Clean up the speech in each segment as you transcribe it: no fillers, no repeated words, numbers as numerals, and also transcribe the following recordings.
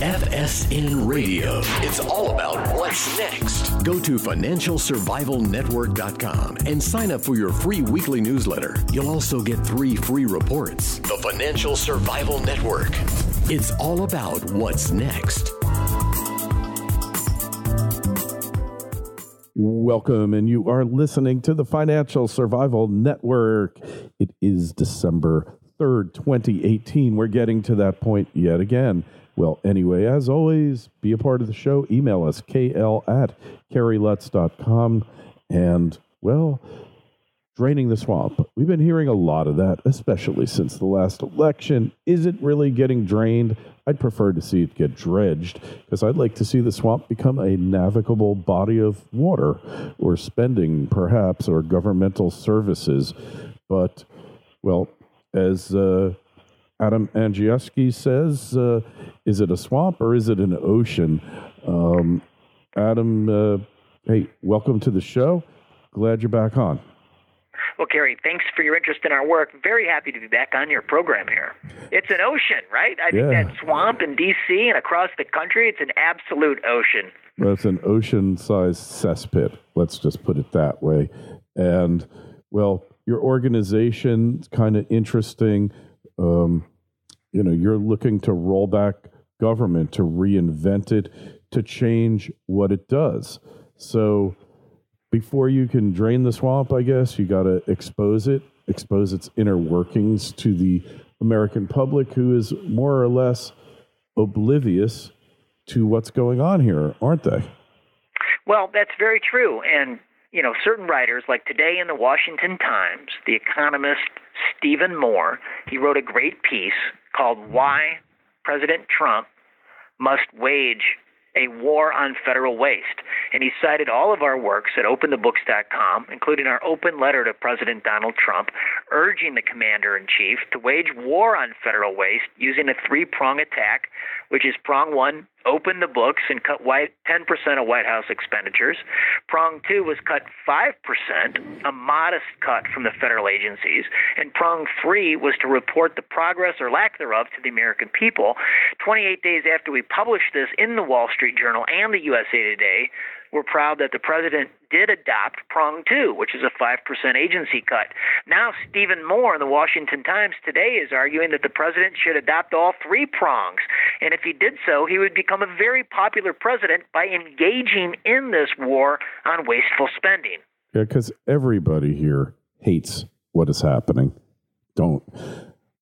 FSN Radio. It's all about what's next. Go to financialsurvivalnetwork.com and sign up for your free weekly newsletter. You'll also get 3 free reports. The Financial Survival Network. It's all about what's next. Welcome, and you are listening to the Financial Survival Network. It is December 3rd, 2018. We're getting to that point yet again. Well, anyway, as always, be a part of the show. Email us, kl@kerrylutz.com. And, well, draining the swamp. We've been hearing a lot of that, especially since the last election. Is it really getting drained? I'd prefer to see it get dredged, because I'd like to see the swamp become a navigable body of water, or spending, perhaps, or governmental services. But, well, as Adam Andrzejewski says, is it a swamp or is it an ocean? Adam, hey, welcome to the show. Glad you're back on. Well, Kerry, thanks for your interest in our work. Very happy to be back on your program here. It's an ocean, right? I think that swamp in D.C. and across the country, it's an absolute ocean. Well, it's an ocean-sized cesspit. Let's just put it that way. And, well, your organization's kind of interesting. You're looking to roll back government, to reinvent it, to change what it does. So before you can drain the swamp, I guess, you got to expose its inner workings to the American public, who is more or less oblivious to what's going on here, aren't they? Well, that's very true. And, certain writers, like today in the Washington Times, the economist Stephen Moore, he wrote a great piece called Why President Trump Must Wage a War on Federal Waste. And he cited all of our works at openthebooks.com, including our open letter to President Donald Trump, urging the commander-in-chief to wage war on federal waste using a 3-prong attack, which is prong 1, open the books and cut 10% of White House expenditures. Prong 2 was cut 5%, a modest cut from the federal agencies. And prong 3 was to report the progress or lack thereof to the American people. 28 days after we published this in the Wall Street Journal and the USA Today, we're proud that the president did adopt prong 2, which is a 5% agency cut. Now, Stephen Moore in the Washington Times today is arguing that the president should adopt all 3 prongs. And if he did so, he would become a very popular president by engaging in this war on wasteful spending. Yeah, because everybody here hates what is happening.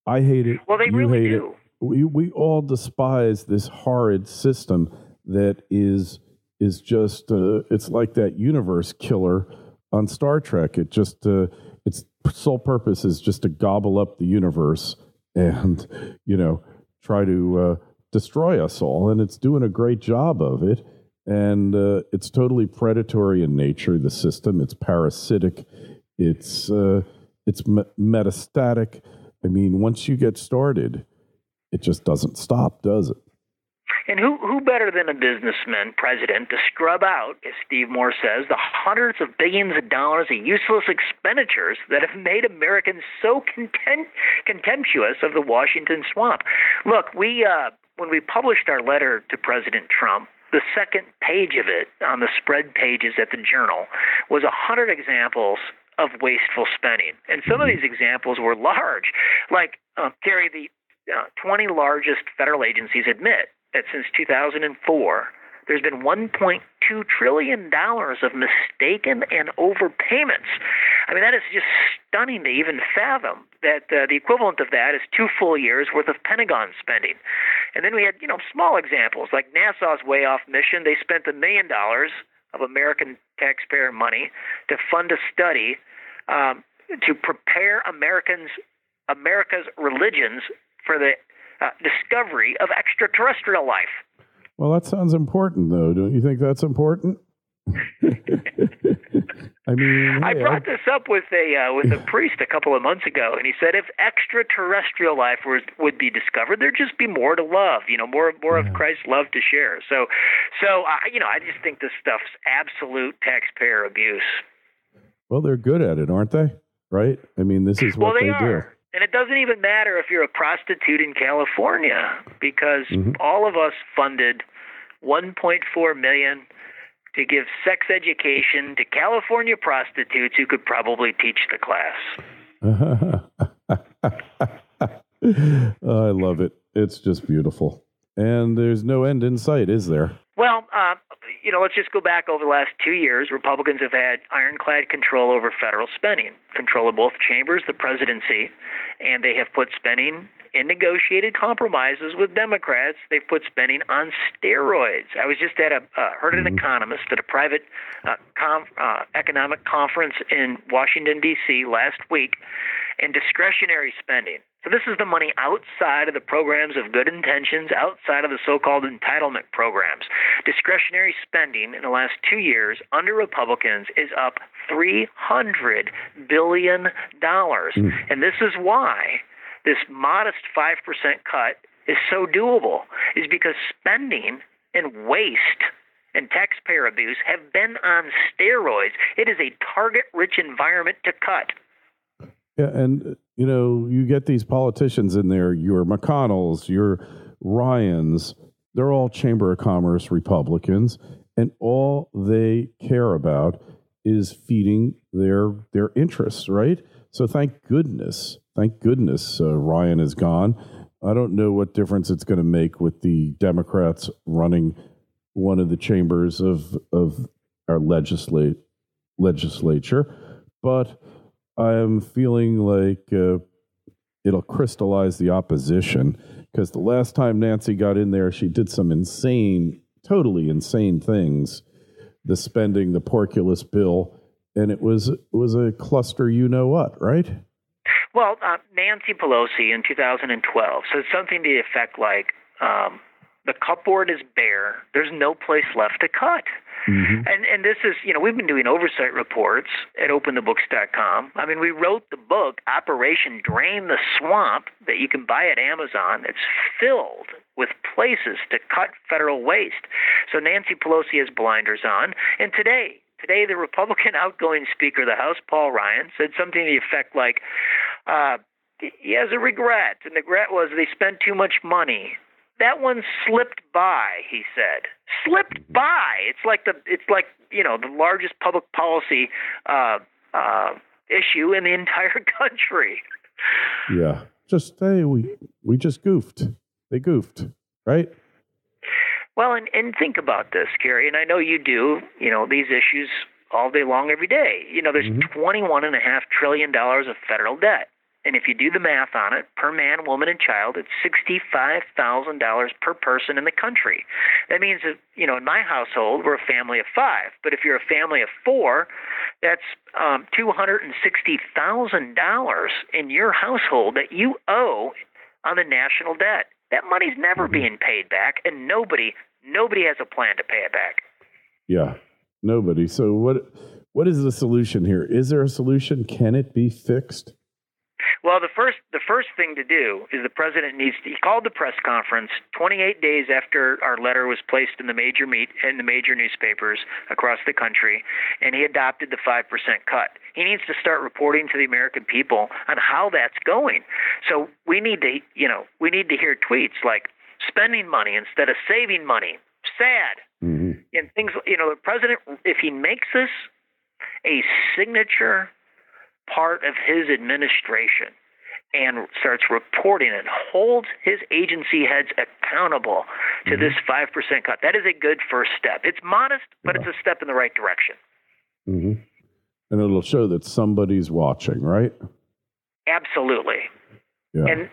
I hate it. Well, they you really hate do. It. We all despise this horrid system that is just it's like that universe killer on Star Trek. It just its sole purpose is just to gobble up the universe and try to destroy us all, and it's doing a great job of it. And it's totally predatory in nature, the system. It's parasitic. It's metastatic. I mean, once you get started, it just doesn't stop, does it? And who better than a businessman president to scrub out, as Steve Moore says, the hundreds of billions of dollars of useless expenditures that have made Americans so contemptuous of the Washington swamp? Look, when we published our letter to President Trump, the second page of it on the spread pages at the Journal was 100 examples of wasteful spending. And some of these examples were large. Like, Kerry, the 20 largest federal agencies admit that since 2004, there's been $1.2 trillion of mistaken and overpayments. I mean, that is just stunning to even fathom that the equivalent of that is 2 full years worth of Pentagon spending. And then we had, small examples like NASA's way off mission. They spent $1 million of American taxpayer money to fund a study to prepare America's religions for the discovery of extraterrestrial life. Well, that sounds important, though. Don't you think that's important? I mean, I brought this up with a priest a couple of months ago, and he said if extraterrestrial life would be discovered, there'd just be more to love, more of Christ's love to share. So I just think this stuff's absolute taxpayer abuse. Well, they're good at it, aren't they? Right? I mean, this is what they do. And it doesn't even matter if you're a prostitute in California, because all of us funded $1.4 million to give sex education to California prostitutes who could probably teach the class. I love it. It's just beautiful. And there's no end in sight, is there? Well, let's just go back over the last 2 years. Republicans have had ironclad control over federal spending, control of both chambers, the presidency, and they have put spending in negotiated compromises with Democrats. They've put spending on steroids. I was just heard an economist at a private economic conference in Washington, D.C. last week, and discretionary spending. So this is the money outside of the programs of good intentions, outside of the so-called entitlement programs. Discretionary spending in the last 2 years under Republicans is up $300 billion. And this is why this modest 5% cut is so doable, is because spending and waste and taxpayer abuse have been on steroids. It is a target-rich environment to cut. Yeah, and, you get these politicians in there, your McConnells, your Ryans, they're all Chamber of Commerce Republicans, and all they care about is feeding their interests, right? So thank goodness Ryan is gone. I don't know what difference it's going to make with the Democrats running one of the chambers of our legislature, but I am feeling like it'll crystallize the opposition, because the last time Nancy got in there, she did some totally insane things. The spending, the porculus bill, and it was a cluster, what, right? Well, Nancy Pelosi in 2012 said something to the effect like, the cupboard is bare. There's no place left to cut. And this is, we've been doing oversight reports at openthebooks.com. I mean, we wrote the book, Operation Drain the Swamp, that you can buy at Amazon. It's filled with places to cut federal waste. So Nancy Pelosi has blinders on. And today, the Republican outgoing Speaker of the House, Paul Ryan, said something to the effect like, he has a regret. And the regret was they spent too much money. That one slipped by, he said. Slipped by. It's like the largest public policy issue in the entire country. Yeah. We just goofed. They goofed, right? Well, and think about this, Gary, and I know you do, these issues all day long, every day. There's $21.5 trillion of federal debt. And if you do the math on it, per man, woman, and child, it's $65,000 per person in the country. That means that, in my household, we're a family of 5. But if you're a family of 4, that's $260,000 in your household that you owe on the national debt. That money's never being paid back, and nobody has a plan to pay it back. Yeah, nobody. So what is the solution here? Is there a solution? Can it be fixed? Well, the first thing to do is the president he called the press conference 28 days after our letter was placed in the major newspapers across the country, and he adopted the 5% cut. He needs to start reporting to the American people on how that's going. So we need to hear tweets like spending money instead of saving money. Sad. And things, the president, if he makes this a signature part of his administration and starts reporting and holds his agency heads accountable to this 5% cut, that is a good first step. It's modest, but it's a step in the right direction. And it'll show that somebody's watching, right? Absolutely. Yeah. And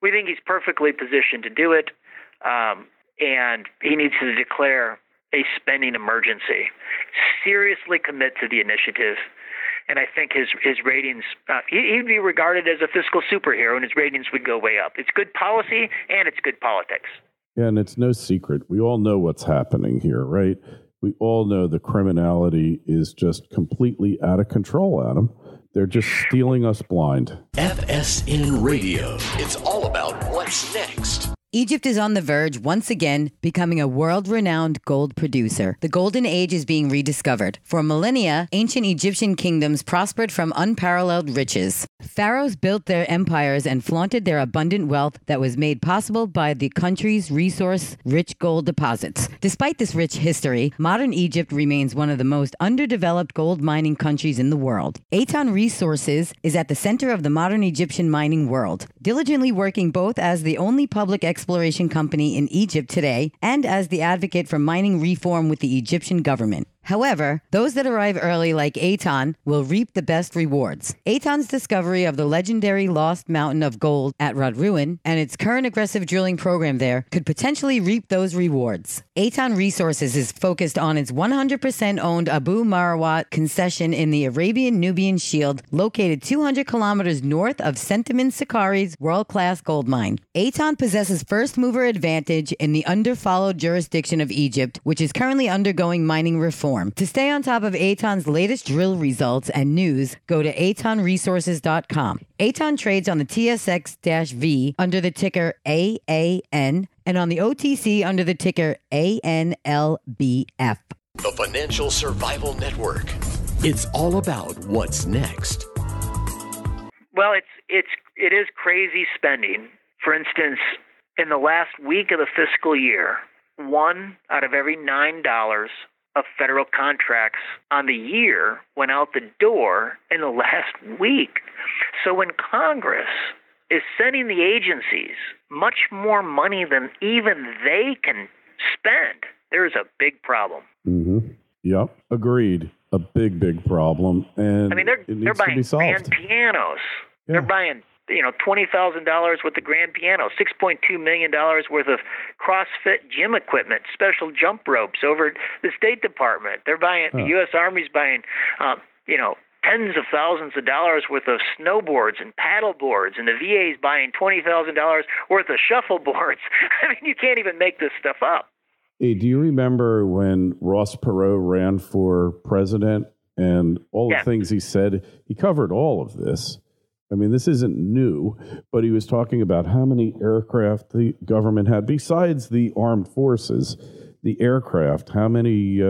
we think he's perfectly positioned to do it, and he needs to declare a spending emergency. Seriously commit to the initiative. And I think his ratings, he'd be regarded as a fiscal superhero, and his ratings would go way up. It's good policy, and it's good politics. Yeah, and it's no secret. We all know what's happening here, right? We all know the criminality is just completely out of control, Adam. They're just stealing us blind. FSN Radio. It's all about what's next. Egypt is on the verge, once again, becoming a world-renowned gold producer. The Golden Age is being rediscovered. For millennia, ancient Egyptian kingdoms prospered from unparalleled riches. Pharaohs built their empires and flaunted their abundant wealth that was made possible by the country's resource-rich gold deposits. Despite this rich history, modern Egypt remains one of the most underdeveloped gold mining countries in the world. Aton Resources is at the center of the modern Egyptian mining world, diligently working both as the only public exploration company in Egypt today and as the advocate for mining reform with the Egyptian government. However, those that arrive early like Aton will reap the best rewards. Aton's discovery of the legendary Lost Mountain of Gold at Rodruin and its current aggressive drilling program there could potentially reap those rewards. Aton Resources is focused on its 100% owned Abu Marawat concession in the Arabian-Nubian Shield, located 200 kilometers north of Centamin Sakari's world-class gold mine. Aton possesses first-mover advantage in the underfollowed jurisdiction of Egypt, which is currently undergoing mining reform. To stay on top of Aton's latest drill results and news, go to atonresources.com. Aton trades on the TSX-V under the ticker AAN and on the OTC under the ticker ANLBF. The Financial Survival Network. It's all about what's next. Well, it is crazy spending. For instance, in the last week of the fiscal year, 1 out of every $9 of federal contracts on the year went out the door in the last week. So when Congress is sending the agencies much more money than even they can spend, there's a big problem. Mm-hmm. Yep, agreed. A big, big problem. And I mean, they're buying grand pianos. Yeah. They're buying $20,000 worth of grand piano, $6.2 million worth of CrossFit gym equipment, special jump ropes over at the State Department. They're buying, the U.S. Army's buying, tens of thousands of dollars worth of snowboards and paddle boards, and the VA's buying $20,000 worth of shuffleboards. I mean, you can't even make this stuff up. Hey, do you remember when Ross Perot ran for president and all the things he said? He covered all of this. I mean, this isn't new, but he was talking about how many aircraft the government had besides the armed forces, the aircraft, how many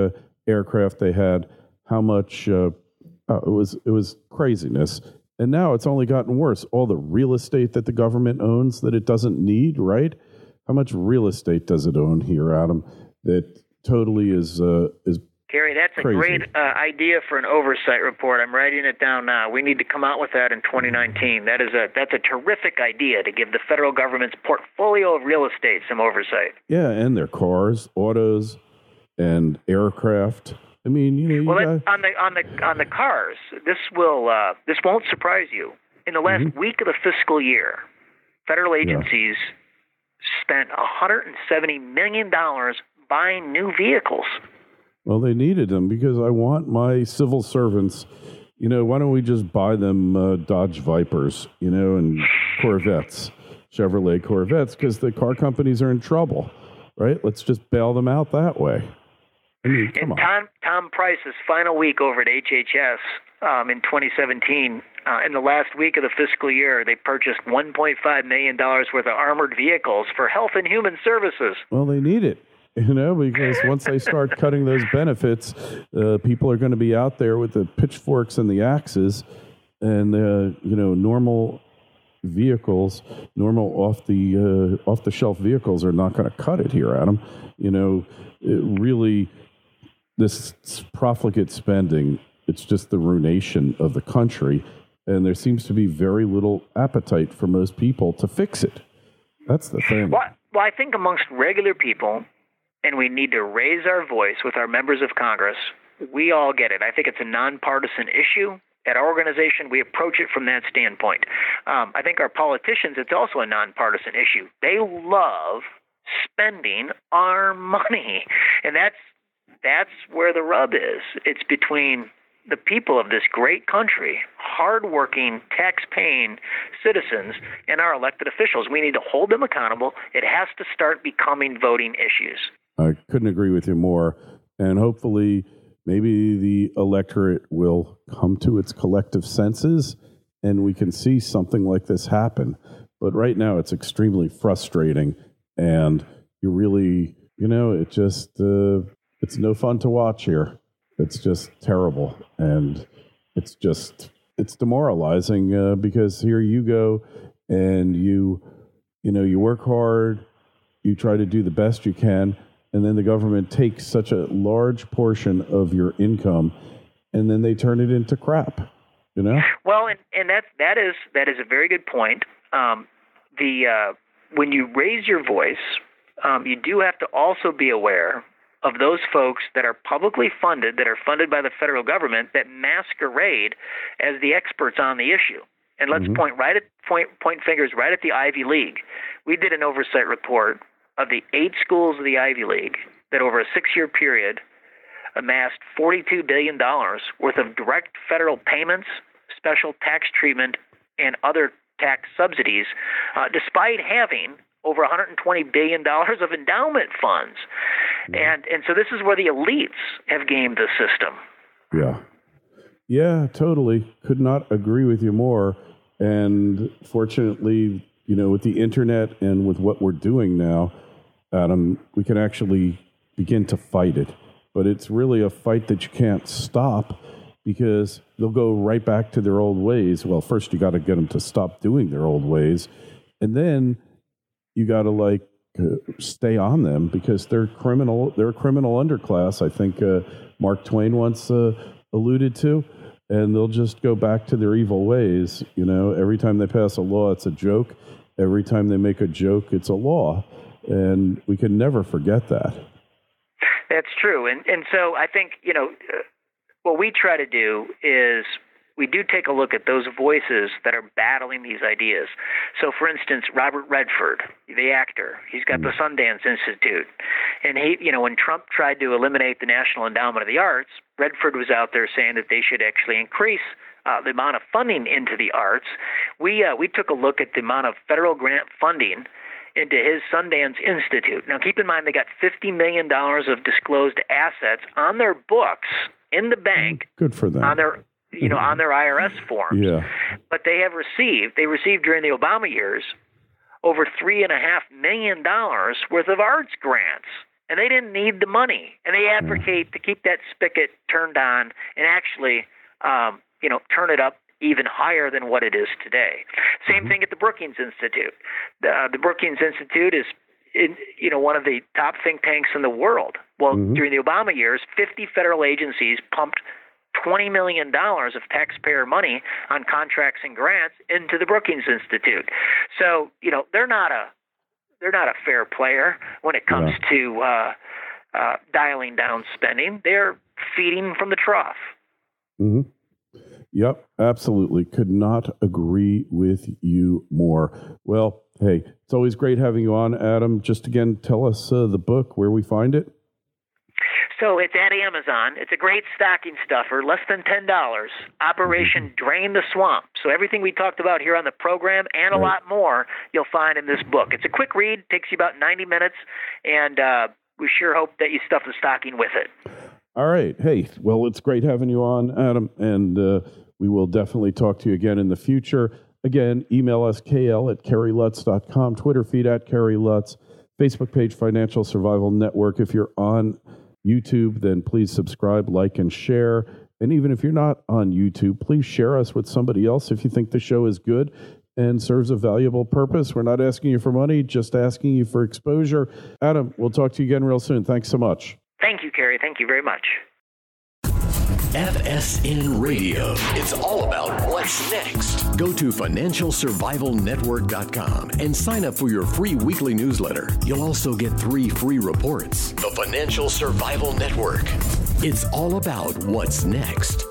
aircraft they had, how much it was craziness. And now it's only gotten worse. All the real estate that the government owns that it doesn't need, right? How much real estate does it own here, Adam, that totally is Gary, that's a crazy. Great idea for an oversight report. I'm writing it down now. We need to come out with that in 2019. That's a terrific idea to give the federal government's portfolio of real estate some oversight. Yeah, and their cars, autos, and aircraft. I mean, on the cars, this won't surprise you. In the last week of the fiscal year, federal agencies spent $170 million buying new vehicles. Well, they needed them because I want my civil servants, why don't we just buy them Dodge Vipers, and Corvettes, Chevrolet Corvettes, because the car companies are in trouble, right? Let's just bail them out that way. I mean, come on. Tom Price's final week over at HHS in 2017, in the last week of the fiscal year, they purchased $1.5 million worth of armored vehicles for Health and Human Services. Well, they need it. Because once they start cutting those benefits, people are going to be out there with the pitchforks and the axes, and normal vehicles, normal off the shelf vehicles are not going to cut it here, Adam. This profligate spending, it's just the ruination of the country, and there seems to be very little appetite for most people to fix it. That's the thing. Well, I think amongst regular people, and we need to raise our voice with our members of Congress, we all get it. I think it's a nonpartisan issue. At our organization, we approach it from that standpoint. I think our politicians, it's also a nonpartisan issue. They love spending our money, and that's where the rub is. It's between the people of this great country, hardworking, tax-paying citizens, and our elected officials. We need to hold them accountable. It has to start becoming voting issues. I couldn't agree with you more. And hopefully, maybe the electorate will come to its collective senses and we can see something like this happen. But right now, it's extremely frustrating. And you really, it just, it's no fun to watch here. It's just terrible. And it's demoralizing because here you go and you work hard, you try to do the best you can, and then the government takes such a large portion of your income and then they turn it into crap, Well, and that is a very good point. When you raise your voice, you do have to also be aware of those folks that are publicly funded, that are funded by the federal government, that masquerade as the experts on the issue. And let's point fingers right at the Ivy League. We did an oversight report of the 8 schools of the Ivy League that over a 6-year period amassed $42 billion worth of direct federal payments, special tax treatment, and other tax subsidies, despite having over $120 billion of endowment funds. And so this is where the elites have gamed the system. Yeah, totally. Could not agree with you more. And fortunately, with the internet and with what we're doing now, Adam, we can actually begin to fight it. But it's really a fight that you can't stop because they'll go right back to their old ways. Well, first you got to get them to stop doing their old ways. And then you got to stay on them because they're criminal. They're a criminal underclass. I think Mark Twain once alluded to, and they'll just go back to their evil ways. Every time they pass a law, it's a joke. Every time they make a joke, it's a law. And we can never forget that. That's true. And so I think, what we try to do is we do take a look at those voices that are battling these ideas. So, for instance, Robert Redford, the actor, he's got the Sundance Institute. And he, when Trump tried to eliminate the National Endowment of the Arts, Redford was out there saying that they should actually increase the amount of funding into the arts. We took a look at the amount of federal grant funding into his Sundance Institute. Now, keep in mind, they got $50 million of disclosed assets on their books in the bank. Good for them. On their on their IRS forms. Yeah. But they received during the Obama years over $3.5 million worth of arts grants. And they didn't need the money. And they advocate to keep that spigot turned on and actually, turn it up even higher than what it is today. Same thing at the Brookings Institute. The Brookings Institute is one of the top think tanks in the world. Well, during the Obama years, 50 federal agencies pumped $20 million of taxpayer money on contracts and grants into the Brookings Institute. So, they're not a fair player when it comes to dialing down spending. They're feeding from the trough. Mm-hmm. Yep, absolutely. Could not agree with you more. Well, hey, it's always great having you on, Adam. Just again, tell us the book, where we find it. So it's at Amazon. It's a great stocking stuffer, less than $10. Operation Drain the Swamp. So everything we talked about here on the program and a lot more you'll find in this book. It's a quick read, takes you about 90 minutes, and we sure hope that you stuff the stocking with it. All right. Hey, well, it's great having you on, Adam, and we will definitely talk to you again in the future. Again, email us, kl@kerrylutz.com, Twitter feed @KerryLutz, Facebook page, Financial Survival Network. If you're on YouTube, then please subscribe, like, and share. And even if you're not on YouTube, please share us with somebody else if you think the show is good and serves a valuable purpose. We're not asking you for money, just asking you for exposure. Adam, we'll talk to you again real soon. Thanks so much. Thank you, Kerry. Thank you very much. FSN Radio. It's all about what's next. Go to financialsurvivalnetwork.com and sign up for your free weekly newsletter. You'll also get 3 free reports. The Financial Survival Network. It's all about what's next.